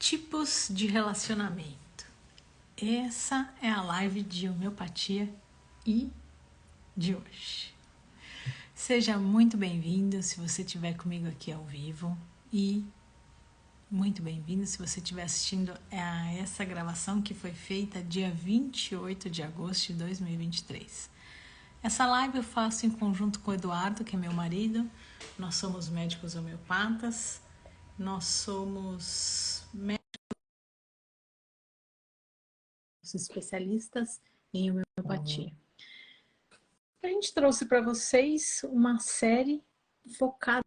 Tipos de relacionamento. Essa é a live de homeopatia e de hoje. Seja muito bem-vindo se você estiver comigo aqui ao vivo e muito bem-vindo se você estiver assistindo a essa gravação que foi feita dia 28 de agosto de 2023. Essa live eu faço em conjunto com o Eduardo, que é meu marido. Nós somos médicos homeopatas, nós somos especialistas em homeopatia. A gente trouxe para vocês uma série focada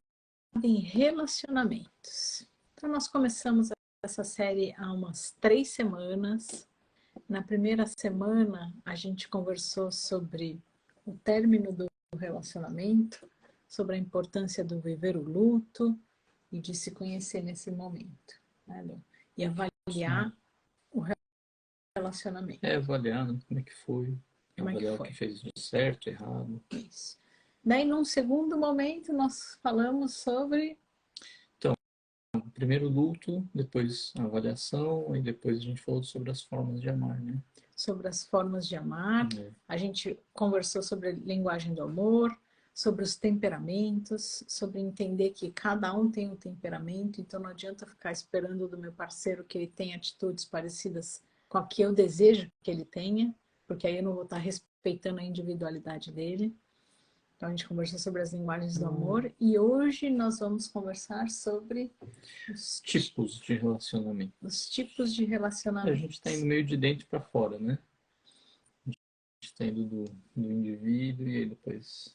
em relacionamentos. Então, nós começamos essa série há umas 3 semanas. Na primeira semana, a gente conversou sobre o término do relacionamento, sobre a importância do viver o luto e de se conhecer nesse momento, né, Lu? E avaliar o relacionamento. Avaliar, né? Como é que foi. Avaliar o que fez de certo, errado. Isso. Daí, num segundo momento, nós falamos sobre... Então, primeiro luto, depois a avaliação, e depois a gente falou sobre as formas de amar, né? Sobre as formas de amar. A gente conversou sobre a linguagem do amor, sobre os temperamentos, sobre entender que cada um tem um temperamento, então não adianta ficar esperando do meu parceiro que ele tenha atitudes parecidas com a que eu desejo que ele tenha, porque aí eu não vou estar respeitando a individualidade dele. Então a gente conversou sobre as linguagens do amor e hoje nós vamos conversar sobre os tipos de relacionamento. Os tipos de relacionamento. A gente está indo meio de dentro para fora, né? A gente está indo do indivíduo e aí depois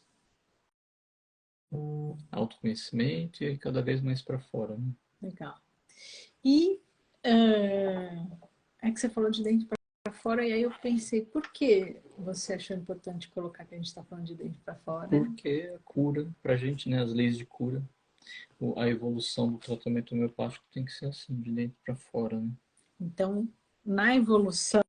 autoconhecimento e aí cada vez mais para fora, né? Legal. E é que você falou de dentro para fora e aí eu pensei, por que você achou importante colocar que a gente está falando de dentro para fora? Porque a cura, para a gente, né, as leis de cura, a evolução do tratamento homeopático tem que ser assim, de dentro para fora, né? Então, na evolução,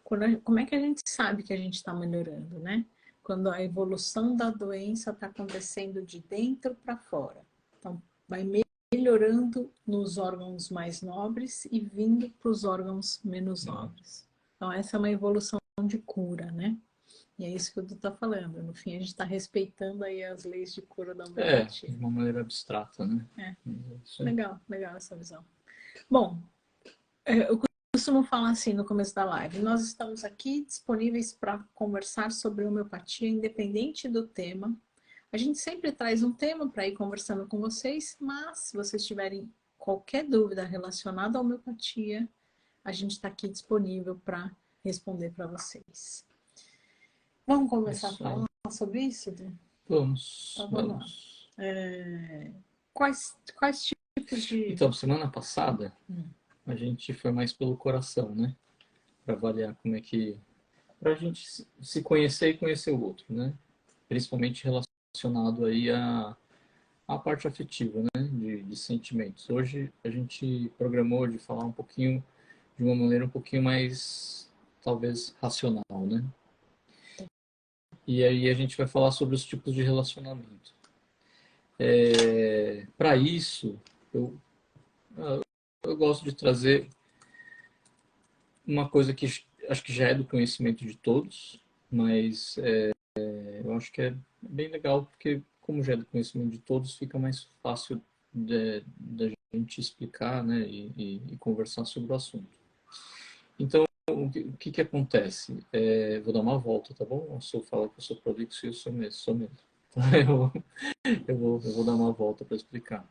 como é que a gente sabe que a gente está melhorando, né? Quando a evolução da doença está acontecendo de dentro para fora. Então, vai melhorando nos órgãos mais nobres e vindo para os órgãos menos nobres. Então, essa é uma evolução de cura, né? E é isso que o Du está falando. No fim, a gente está respeitando aí as leis de cura da homeopatia. De uma maneira abstrata, né? Legal, legal essa visão. Bom, eu costumo falar assim no começo da live, nós estamos aqui disponíveis para conversar sobre homeopatia, independente do tema. A gente sempre traz um tema para ir conversando com vocês, mas se vocês tiverem qualquer dúvida relacionada à homeopatia, a gente está aqui disponível para responder para vocês. Vamos começar a falar sobre isso, Du? Vamos. Então, vamos lá. Quais tipos de... Então, semana passada, a gente foi mais pelo coração, né? Para avaliar como é que... Para a gente se conhecer e conhecer o outro, né? Principalmente relacionado aí à parte afetiva, né? De sentimentos. Hoje a gente programou de falar um pouquinho, de uma maneira um pouquinho mais, talvez, racional, né? E aí a gente vai falar sobre os tipos de relacionamento. Para isso, eu gosto de trazer uma coisa que acho que já é do conhecimento de todos, mas eu acho que é bem legal, porque como já é do conhecimento de todos, fica mais fácil da gente explicar, né, e conversar sobre o assunto. Então, o que acontece? Vou dar uma volta, tá bom? O senhor fala que eu sou prolixo e eu sou mesmo. Então, eu vou dar uma volta para explicar.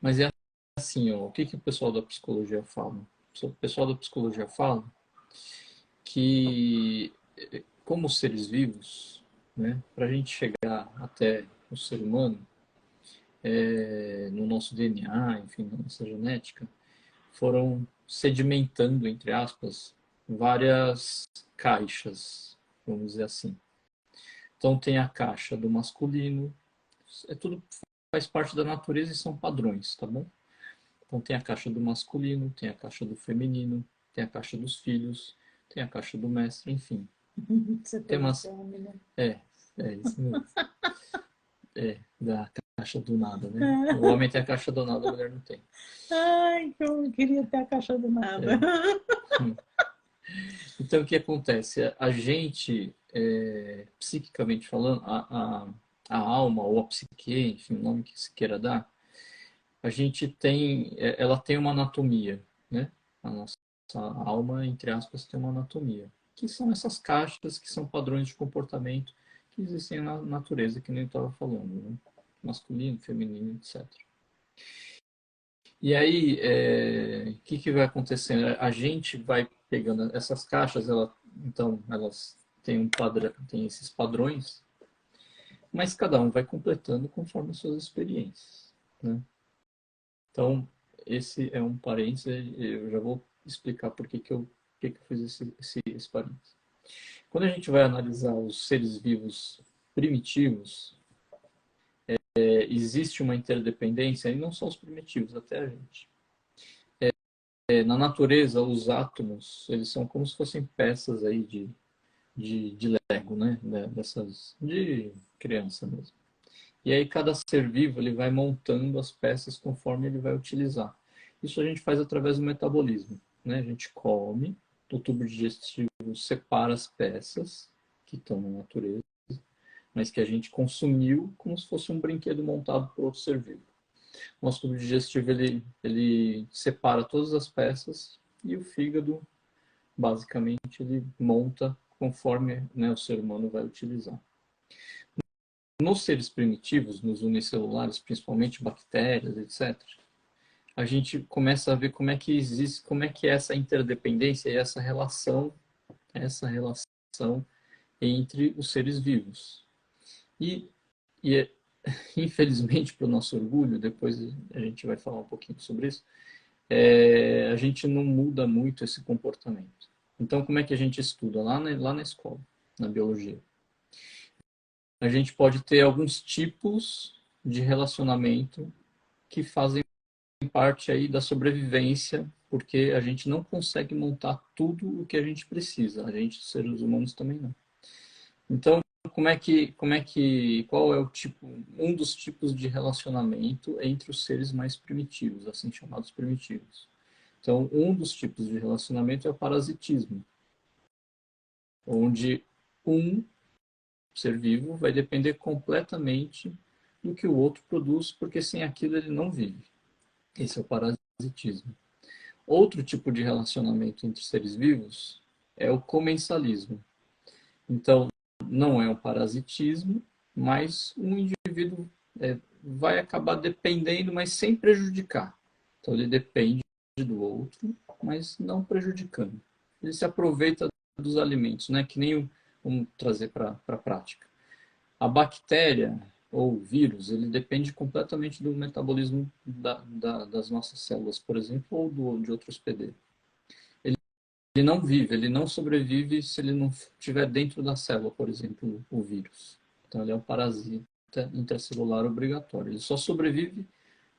Mas é assim, ó, o que o pessoal da psicologia fala? O pessoal da psicologia fala que, como seres vivos, né, para a gente chegar até o ser humano, no nosso DNA, enfim, na nossa genética, foram sedimentando, entre aspas, várias caixas, vamos dizer assim. Então tem a caixa do masculino, tudo faz parte da natureza e são padrões, tá bom? Então tem a caixa do masculino, tem a caixa do feminino, tem a caixa dos filhos, tem a caixa do mestre, enfim. Você Tem umas... né? É isso mesmo. Da caixa do nada, né? O homem tem a caixa do nada, a mulher não tem. Ai, eu queria ter a caixa do nada. Então, o que acontece? A gente, psiquicamente falando, a alma ou a psique, enfim, o nome que se queira dar, a gente tem, ela tem uma anatomia, né? A nossa alma, entre aspas, tem uma anatomia, que são essas caixas que são padrões de comportamento que existem na natureza, que nem eu estava falando, né? Masculino, feminino, etc. E aí, o que vai acontecendo? A gente vai pegando essas caixas, então elas têm um padrão, têm esses padrões, mas cada um vai completando conforme as suas experiências, né? Então, esse é um parênteses, eu já vou explicar por que eu fiz esse parênteses. Quando a gente vai analisar os seres vivos primitivos, existe uma interdependência, e não só os primitivos, até a gente. Na natureza, os átomos, eles são como se fossem peças aí de Lego, né? Dessas, de criança mesmo. E aí cada ser vivo ele vai montando as peças conforme ele vai utilizar. Isso a gente faz através do metabolismo, né? A gente come, o tubo digestivo separa as peças que estão na natureza, mas que a gente consumiu como se fosse um brinquedo montado por outro ser vivo. O nosso tubo digestivo ele separa todas as peças e o fígado, basicamente, ele monta conforme, né, o ser humano vai utilizar. Nos seres primitivos, nos unicelulares, principalmente bactérias, etc., a gente começa a ver como é que existe, como é que é essa interdependência e essa relação entre os seres vivos. E infelizmente, para o nosso orgulho, depois a gente vai falar um pouquinho sobre isso, a gente não muda muito esse comportamento. Então, como é que a gente estuda? Lá na escola, na biologia. A gente pode ter alguns tipos de relacionamento que fazem parte aí da sobrevivência, porque a gente não consegue montar tudo o que a gente precisa. A gente, seres humanos, também não. Então, qual é um dos tipos de relacionamento entre os seres mais primitivos, assim chamados primitivos? Então, um dos tipos de relacionamento é o parasitismo, onde um ser vivo vai depender completamente do que o outro produz, porque sem aquilo ele não vive. Esse é o parasitismo. Outro tipo de relacionamento entre seres vivos é o comensalismo. Então, não é um parasitismo, mas um indivíduo vai acabar dependendo, mas sem prejudicar. Então, ele depende do outro, mas não prejudicando. Ele se aproveita dos alimentos, né? Que nem vamos trazer para a prática. A bactéria ou vírus, ele depende completamente do metabolismo das nossas células, por exemplo, ou de outro hospedeiro. Ele não vive, ele não sobrevive se ele não estiver dentro da célula, por exemplo, o vírus. Então, ele é um parasita intracelular obrigatório. Ele só sobrevive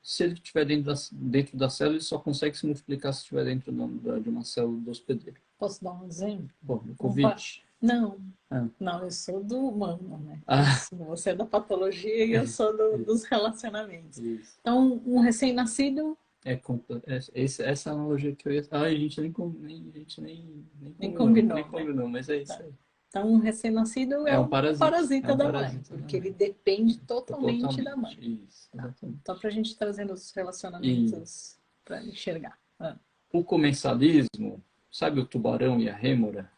se ele estiver dentro da célula, ele só consegue se multiplicar se estiver dentro de uma célula do hospedeiro. Posso dar um exemplo? Bom, o Covid. Não, Ah. não, eu sou do humano, né? Ah. Você é da patologia e eu sou dos relacionamentos. Isso. Então, um recém-nascido essa analogia que eu ia. A gente nem combinou, nem combinou, mas é isso aí. Então, um recém-nascido é um parasita da mãe, porque ele depende totalmente da mãe. Isso, exatamente. Só para a gente trazendo os relacionamentos para enxergar. O comensalismo, sabe o tubarão e a rêmora?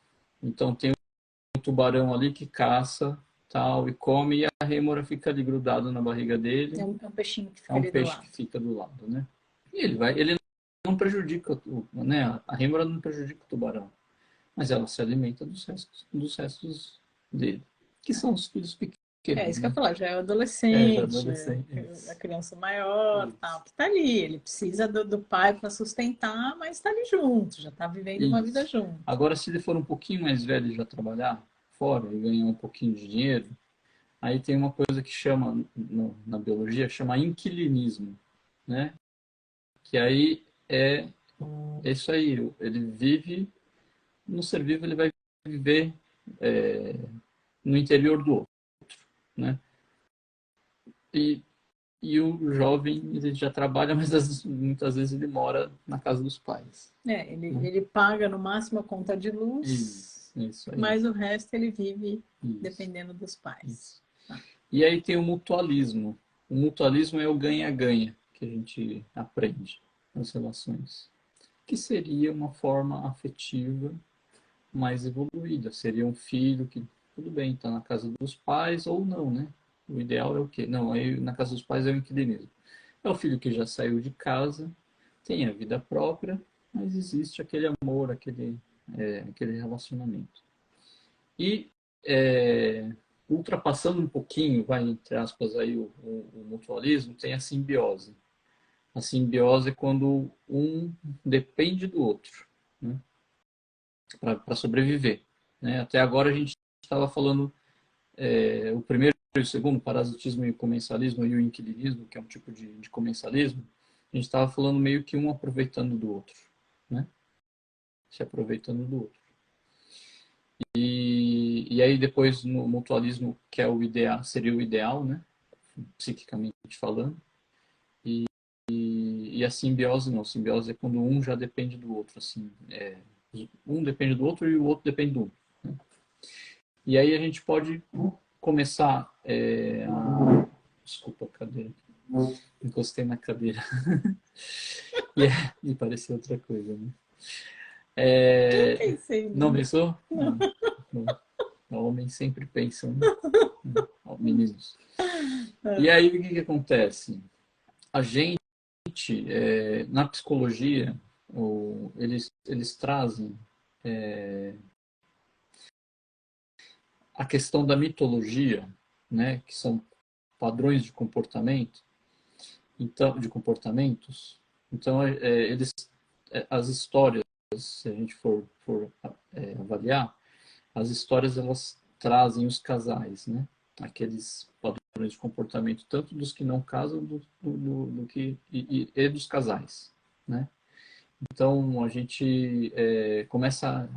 Então tem um tubarão ali que caça, tal, e come, e a rêmora fica ali grudada na barriga dele. É um peixinho que fica ali do lado. É um peixe que fica do lado, né? E ele não prejudica, né? A rêmora não prejudica o tubarão, mas ela se alimenta dos restos dele, que são os filhos pequenos. É isso que eu ia falar, já é adolescente, a criança maior, tal, que tá ali, ele precisa do pai para sustentar, mas tá ali junto, já tá vivendo uma vida junto. Agora, se ele for um pouquinho mais velho e já trabalhar fora e ganhar um pouquinho de dinheiro, aí tem uma coisa que chama, na biologia, chama inquilinismo, né? Que aí é isso aí, ele vive, no ser vivo ele vai viver no interior do outro, né? E, e o jovem, ele já trabalha, mas muitas vezes ele mora na casa dos pais. Ele paga no máximo a conta de luz, Isso aí. mas o resto ele vive Isso. dependendo dos pais. Isso. E aí tem o mutualismo. O mutualismo é o ganha-ganha que a gente aprende nas relações, que seria uma forma afetiva mais evoluída. Seria um filho que, tudo bem, está na casa dos pais ou não, né? O ideal é o quê? Não, aí na casa dos pais é o inquilinismo. É o filho que já saiu de casa, tem a vida própria, mas existe aquele amor, aquele relacionamento. E ultrapassando um pouquinho, vai entre aspas aí o mutualismo, tem a simbiose. A simbiose é quando um depende do outro, né, para sobreviver. Né? Até agora a gente estava falando o primeiro e o segundo, parasitismo e o comensalismo, e o inquilinismo, que é um tipo de comensalismo, a gente estava falando meio que um aproveitando do outro, né? Se aproveitando do outro. E aí depois no mutualismo, que é o ideal, seria o ideal, né? Psiquicamente falando. E a simbiose não. Simbiose é quando um já depende do outro, assim. Um depende do outro e o outro depende do um. Né? E aí a gente pode começar Desculpa a cadeira. Encostei na cadeira. E parecia outra coisa, né? Eu pensei Não nisso. pensou? Não. O homem sempre pensa, né? Meninos. E aí o que acontece? A gente, na psicologia, eles trazem a questão da mitologia, né? Que são padrões de comportamento, então, de comportamentos. Então, as histórias, se a gente for avaliar, as histórias elas trazem os casais, né? Aqueles padrões de comportamento, tanto dos que não casam do que e dos casais, né? Então a gente começa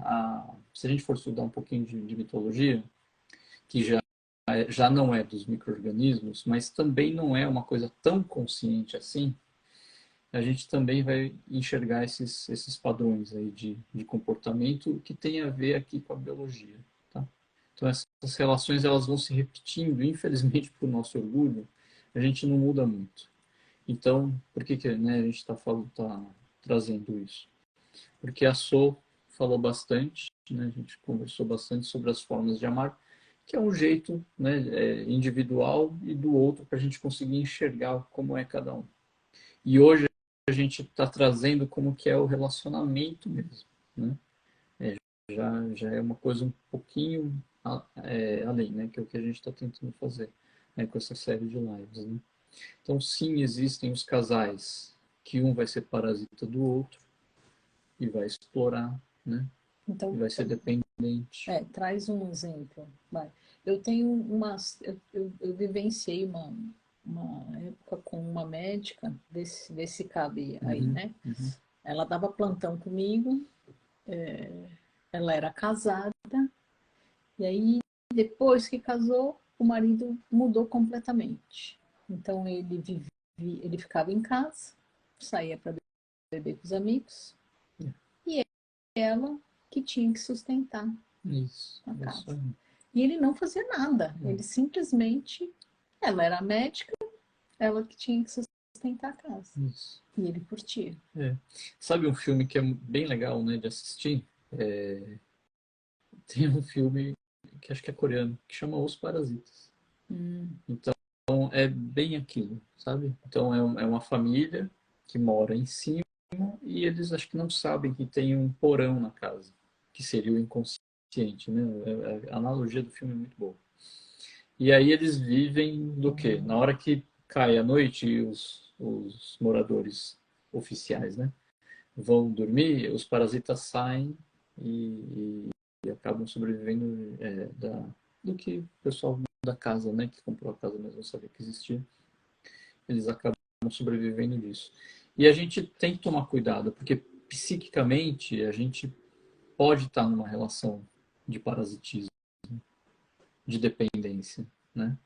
se a gente for estudar um pouquinho de mitologia, que já não é dos micro-organismos, mas também não é uma coisa tão consciente assim, a gente também vai enxergar esses padrões aí de comportamento que tem a ver aqui com a biologia. Tá? Então essas relações elas vão se repetindo, infelizmente para o nosso orgulho, a gente não muda muito. Então, por que, né, a gente está trazendo isso? Porque a So falou bastante, né, a gente conversou bastante sobre as formas de amar, que é um jeito, né, individual e do outro para a gente conseguir enxergar como é cada um. E hoje a gente está trazendo como que é o relacionamento mesmo, né? Já é uma coisa um pouquinho além, né? Que é o que a gente está tentando fazer, né? Com essa série de lives, né? Então, sim, existem os casais que um vai ser parasita do outro e vai explorar, né? Então, E vai ser dependente. traz um exemplo. Vai. Eu tenho eu vivenciei uma época com uma médica, vê se cabe aí, né? Uhum. Ela dava plantão comigo, ela era casada, e aí depois que casou, o marido mudou completamente. Então ele ficava em casa, saía para beber com os amigos, e ela que tinha que sustentar Isso, a isso casa. aí. E ele não fazia nada, ele simplesmente, ela era médica, ela que tinha que sustentar a casa. Isso. E ele curtia. Sabe um filme que é bem legal, né, de assistir? Tem um filme que acho que é coreano, que chama Os Parasitas. Então é bem aquilo, sabe? Então é uma família que mora em cima e eles acho que não sabem que tem um porão na casa, que seria o inconsciente, né? A analogia do filme é muito boa. E aí eles vivem do quê? Na hora que cai a noite e os moradores oficiais, né, vão dormir, os parasitas saem e acabam sobrevivendo do que o pessoal da casa, né, que comprou a casa mesmo não sabia que existia, eles acabam sobrevivendo disso. E a gente tem que tomar cuidado, porque psiquicamente a gente pode estar numa relação de parasitismo, de dependência, né?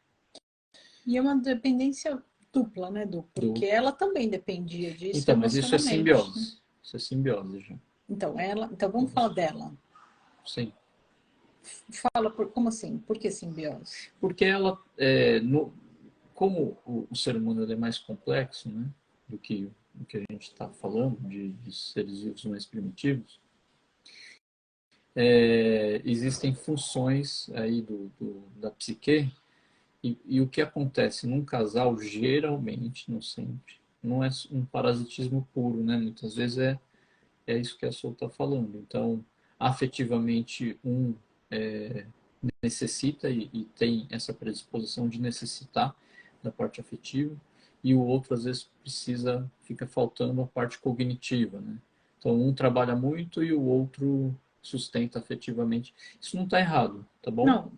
E é uma dependência dupla, né, Du? Porque ela também dependia disso Então, mas isso é emocionalmente, né? simbiose. Isso é simbiose já. Então vamos falar dela. Sim. Fala, como assim? Por que simbiose? Porque ela, como o ser humano é mais complexo, né, do que a gente está falando, de seres vivos mais primitivos, existem funções aí da psique, e o que acontece num casal, geralmente, não sempre, não é um parasitismo puro, né? Muitas vezes é isso que a Sol está falando. Então, afetivamente, um necessita e tem essa predisposição de necessitar da parte afetiva, e o outro, às vezes, fica faltando a parte cognitiva, né? Então, um trabalha muito e o outro sustenta afetivamente. Isso não está errado, tá bom? Não,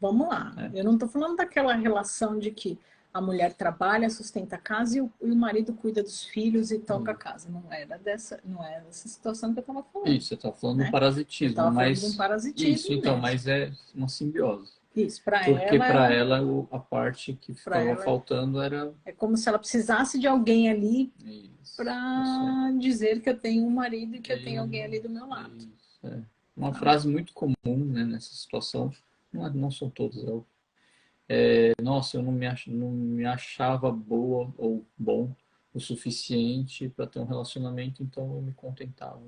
vamos lá. É. Eu não estou falando daquela relação de que a mulher trabalha, sustenta a casa e o marido cuida dos filhos e toca a casa. Não era dessa situação que eu estava falando. Isso, você está falando do Né? Eu parasitismo, estava falando de um mas isso, parasitismo então, mesmo. mas é uma simbiose. Isso, para Porque para ela, ela a parte que para ficava ela faltando era é como se ela precisasse de alguém ali isso aí. para dizer que eu tenho um marido e que eu tenho alguém ali do meu lado. Isso, é. Uma Tá? frase muito comum, né, nessa situação, não são todas, nossa, eu não me achava boa ou bom o suficiente para ter um relacionamento, então eu me contentava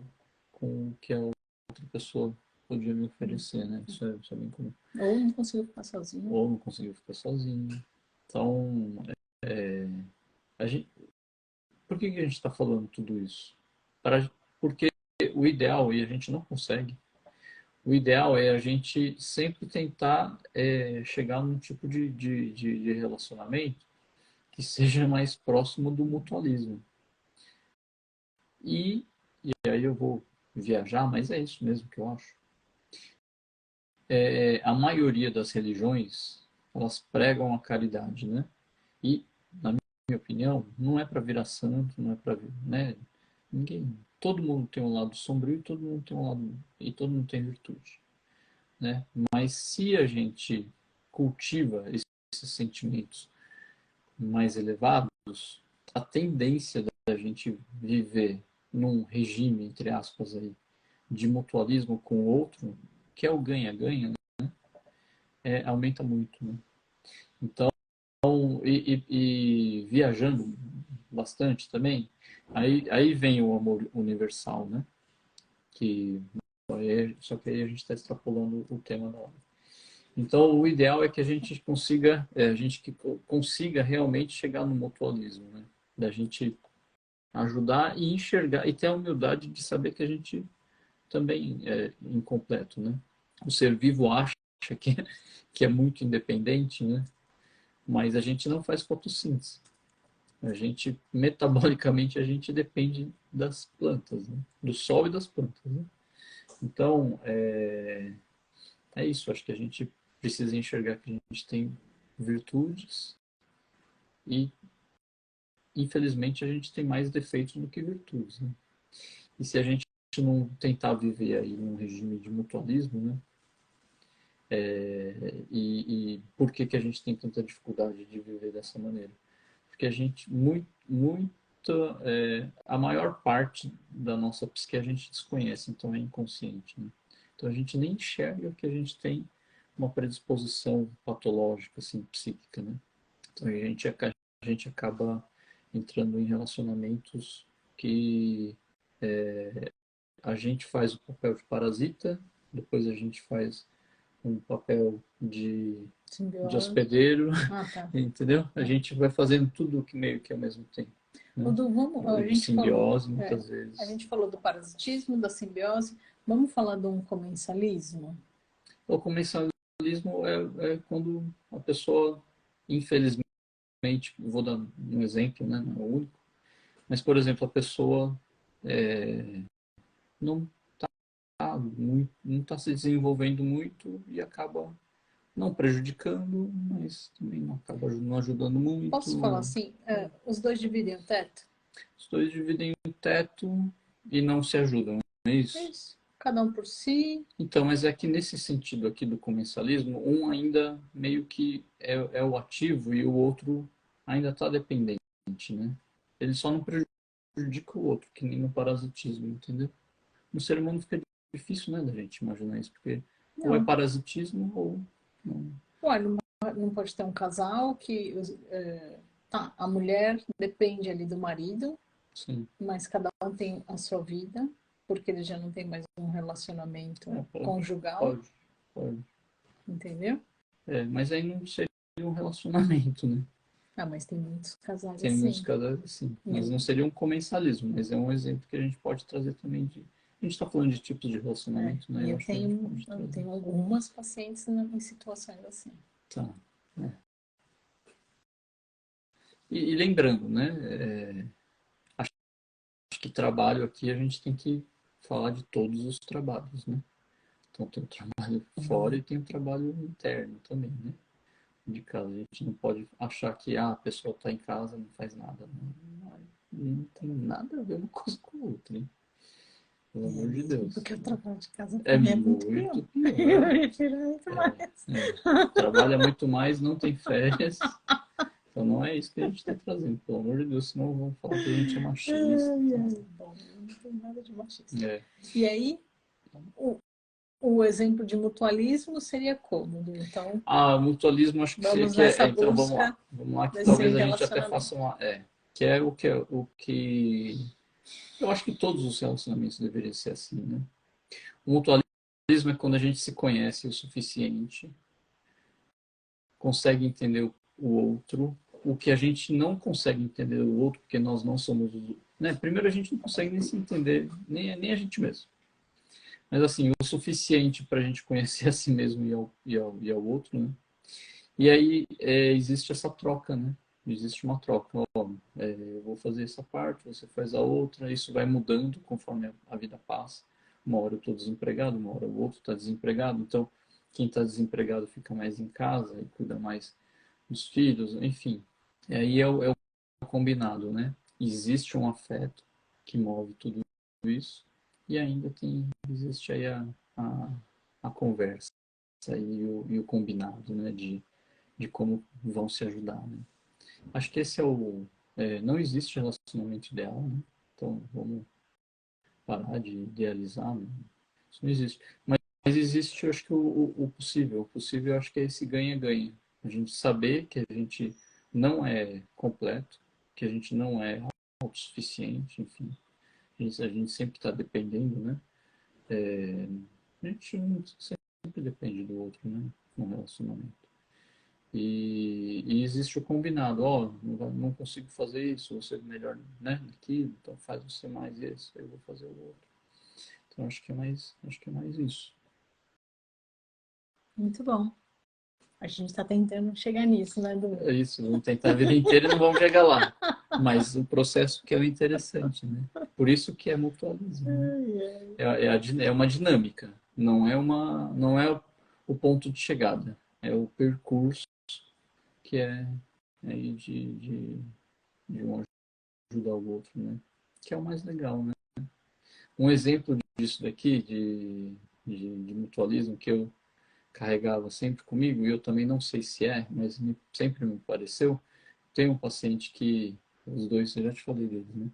com o que a outra pessoa podia me oferecer, né? Isso é bem comum. Ou não consigo ficar sozinho. Ou não conseguiu ficar sozinho. Então, a gente, por que a gente está falando tudo isso? Porque o ideal, e a gente não consegue, o ideal é a gente sempre tentar chegar num tipo de relacionamento que seja mais próximo do mutualismo. E aí eu vou viajar, mas é isso mesmo que eu acho. A maioria das religiões, elas pregam a caridade, né? E, na minha opinião, não é para virar santo, não é para, né? Ninguém, todo mundo tem um lado sombrio e todo mundo tem um lado e todo mundo tem virtude, né? Mas se a gente cultiva esses sentimentos mais elevados, a tendência da gente viver num regime, entre aspas, aí, de mutualismo com o outro, que é o ganha-ganha, né? Aumenta muito, né? Então, e viajando bastante também, aí vem o amor universal, né? Que, só que aí a gente está extrapolando o tema da hora. Então, o ideal é que a gente consiga, consiga realmente chegar no mutualismo, né? Da gente ajudar e enxergar e ter a humildade de saber que a gente também é incompleto, né? O ser vivo acha que, que é muito independente, né? Mas a gente não faz fotossíntese. A gente, metabolicamente, a gente depende das plantas, né? Do sol e das plantas, né? Então, é isso. Acho que a gente precisa enxergar que a gente tem virtudes e, infelizmente, a gente tem mais defeitos do que virtudes, né? E se a gente não tentar viver aí num regime de mutualismo, né? E por que a gente tem tanta dificuldade de viver dessa maneira? Porque a gente, a maior parte da nossa psique a gente desconhece, então é inconsciente, né? Então a gente nem enxerga que a gente tem uma predisposição patológica, assim, psíquica, né? Então a gente acaba entrando em relacionamentos que a gente faz o papel de parasita, depois a gente faz um papel de hospedeiro, Tá. entendeu? A gente vai fazendo tudo que meio que ao mesmo tempo, né? De simbiose, muitas vezes. A gente falou do parasitismo, da simbiose. Vamos falar de um comensalismo? O comensalismo é quando a pessoa, infelizmente, vou dar um exemplo, né? Não é o único, mas, por exemplo, a pessoa não não está se desenvolvendo muito e acaba não prejudicando, mas também não acaba não ajudando muito. Posso falar assim? Os dois dividem o teto? Os dois dividem o teto e não se ajudam, não é isso? Isso. cada um por si. Então, mas é que nesse sentido aqui do comensalismo, um ainda meio que é o ativo e o outro ainda está dependente, né? Ele só não prejudica o outro, que nem no parasitismo, entendeu? No ser humano fica difícil, né, da gente imaginar isso, porque ou é Não. parasitismo ou não. Ué, não pode ter um casal que tá, a mulher depende ali do marido, Sim. mas cada um tem a sua vida, porque ele já não tem mais um relacionamento Pode, conjugal, pode, pode. entendeu? Mas aí não seria um relacionamento, né? Ah, mas tem muitos casais Tem muitos assim. casais assim. Mas Hum. não seria um comensalismo, mas é um exemplo que a gente pode trazer também de. A gente está falando de tipos de relacionamento, né? E Eu acho que a gente pode eu trazer. tenho algumas pacientes em situações assim. Tá. É. E lembrando, né? Acho que trabalho aqui a gente tem que falar de todos os trabalhos, né? Então tem o trabalho fora e tem o trabalho interno também, né? De casa. A gente não pode achar que a pessoa está em casa não faz nada. Não tem nada a ver uma coisa com a outra, hein? Pelo amor de Mesmo Deus. porque o trabalho de casa É para mim é muito pior. muito Eu pior. prefiro muito mais. Trabalha muito mais, não tem férias. Então não é isso que a gente está trazendo, pelo amor de Deus, senão vão falar que a gente é machista. Ai, ai, bom, não tem nada de machista. É. E aí, o, o exemplo de mutualismo seria cômodo. Então, Mutualismo acho vamos que é. nessa Então vamos lá. busca Vamos lá que desse talvez a gente até faça relacionamento. uma. Que é o que. Eu acho que todos os relacionamentos deveriam ser assim, né? O mutualismo é quando a gente se conhece o suficiente, consegue entender o outro, o que a gente não consegue entender o outro, porque nós não somos. Né? Primeiro, a gente não consegue nem se entender, nem a gente mesmo. Mas, assim, o suficiente para a gente conhecer a si mesmo e ao outro, né? E aí existe essa troca, né? Existe uma troca. Ó, eu vou fazer essa parte, você faz a outra, isso vai mudando conforme a vida passa. Uma hora eu estou desempregado, uma hora o outro está desempregado. Então, quem está desempregado fica mais em casa e cuida mais dos filhos, enfim. E aí é o combinado, né? Existe um afeto que move tudo isso e ainda existe aí a, a conversa e o combinado, né? De como vão se ajudar, né? Acho que esse não existe relacionamento ideal, né? Então vamos parar de idealizar, né? Isso não existe. Mas existe, eu acho que o possível. O possível, eu acho que é esse ganha-ganha. A gente saber que a gente não é completo, que a gente não é autossuficiente, enfim. A gente sempre está dependendo, né? A gente sempre depende do outro, né? No relacionamento. E existe o combinado, ó, não consigo fazer isso, você é melhor, né, naquilo, então faz você mais isso, eu vou fazer o outro. Então acho que é mais isso. Muito bom. A gente está tentando chegar nisso, né, Du? É isso, vamos tentar a vida inteira e não vamos chegar lá. Mas o processo que é o interessante, né? Por isso que é mutualismo, né? É uma dinâmica, não é o ponto de chegada, é o percurso que é aí de um ajudar o outro, né? Que é o mais legal, né? Um exemplo disso daqui, de mutualismo, que eu carregava sempre comigo, e eu também não sei se mas sempre me pareceu, tem um paciente que, os dois, eu já te falei deles, né?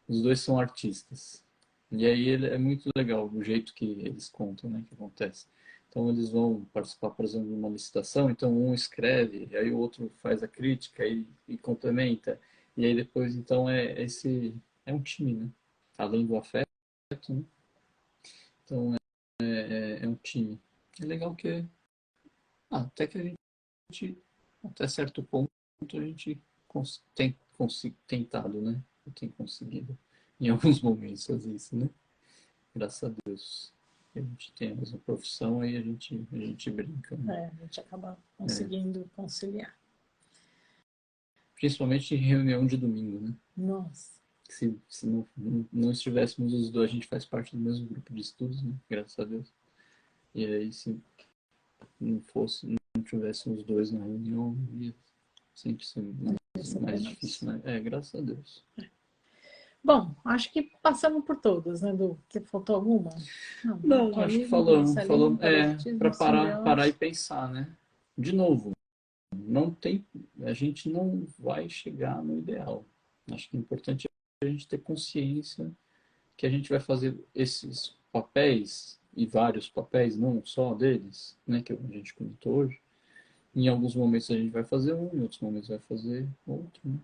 Os dois são artistas. E aí é muito legal o jeito que eles contam, né, que acontece. Então eles vão participar, por exemplo, de uma licitação, então um escreve, e aí o outro faz a crítica e complementa. E aí depois, então, é um time, né? Além do afeto, né? Então é um time. É legal que até que a gente, até certo ponto, a gente tem tentado, né? Tem conseguido em alguns momentos fazer isso, né? Graças a Deus. A gente tem a mesma profissão aí a gente brinca, né? A gente acaba conseguindo conciliar. Principalmente em reunião de domingo, né? Nossa. Se não estivéssemos os dois, a gente faz parte do mesmo grupo de estudos, né? Graças a Deus. E aí, se não tivéssemos os dois na reunião, ia sempre ser mais difícil, né? Graças a Deus. Bom, acho que passamos por todas, né, Du? Que faltou alguma? Não, Não, acho que mutualismo, falamos, potencialismo, para parasitismo, parar e simbiose. pensar, né? De novo, não tem, a gente não vai chegar no ideal. Acho que é importante a gente ter consciência que a gente vai fazer esses papéis, e vários papéis, não só deles, né, que a gente comentou hoje. Em alguns momentos a gente vai fazer um, em outros momentos vai fazer outro, né?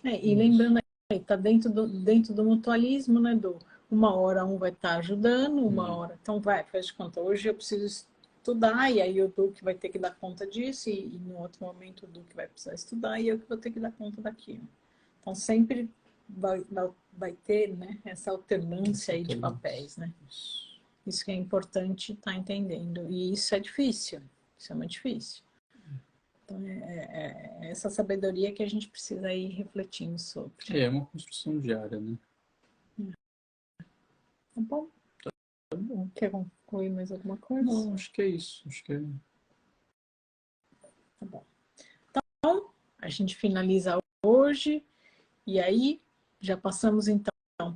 E É isso. lembrando aí, tá dentro do mutualismo, né, Du? Uma hora um vai estar ajudando, uma hora. Então vai, faz de conta, hoje eu preciso estudar, e aí o Duque vai ter que dar conta disso, e no outro momento o Duque vai precisar estudar, e eu que vou ter que dar conta daquilo. Então sempre vai ter, né, essa alternância aí de papéis, né? Isso que é importante estar entendendo. E isso é difícil, isso é muito difícil. Então, é essa sabedoria que a gente precisa ir refletindo sobre. É uma construção diária, né? Tá bom? Tá bom. Quer concluir mais alguma coisa? Não, acho que é isso. Acho que é. Tá bom. Então, a gente finaliza hoje. E aí, já passamos então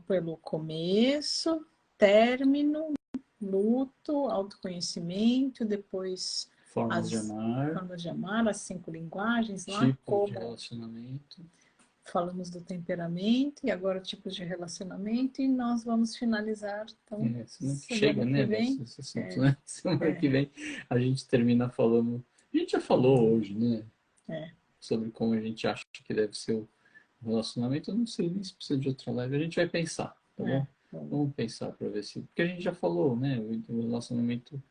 pelo começo, término, luto, autoconhecimento, depois Formas de as amar, formas de amar, as 5 linguagens lá, tipos de como relacionamento. falamos do temperamento e agora tipos de relacionamento, e nós vamos finalizar, então, Semana que chega, semana que né, vem. desse assunto, né? Semana que vem a gente termina falando. A gente já falou hoje, né? É, Sobre como a gente acha que deve ser o relacionamento. Eu não sei nem se precisa de outra live. A gente vai pensar, tá bom? vamos. Vamos pensar para ver se. Porque a gente já falou, né? O relacionamento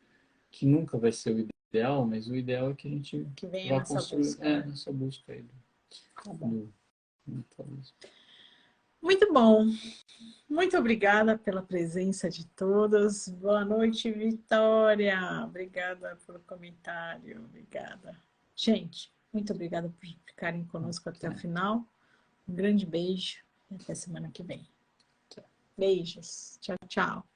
que nunca vai ser o ideal, mas o ideal é que a gente Que venha vá nessa construir busca, né? nessa busca aí Tá bom. do mentalismo. Muito bom. Muito obrigada pela presença de todos. Boa noite, Vitória. Obrigada pelo comentário. Obrigada. Gente, muito obrigada por ficarem conosco até o final. Um grande beijo e até semana que vem. Beijos. Tchau, tchau.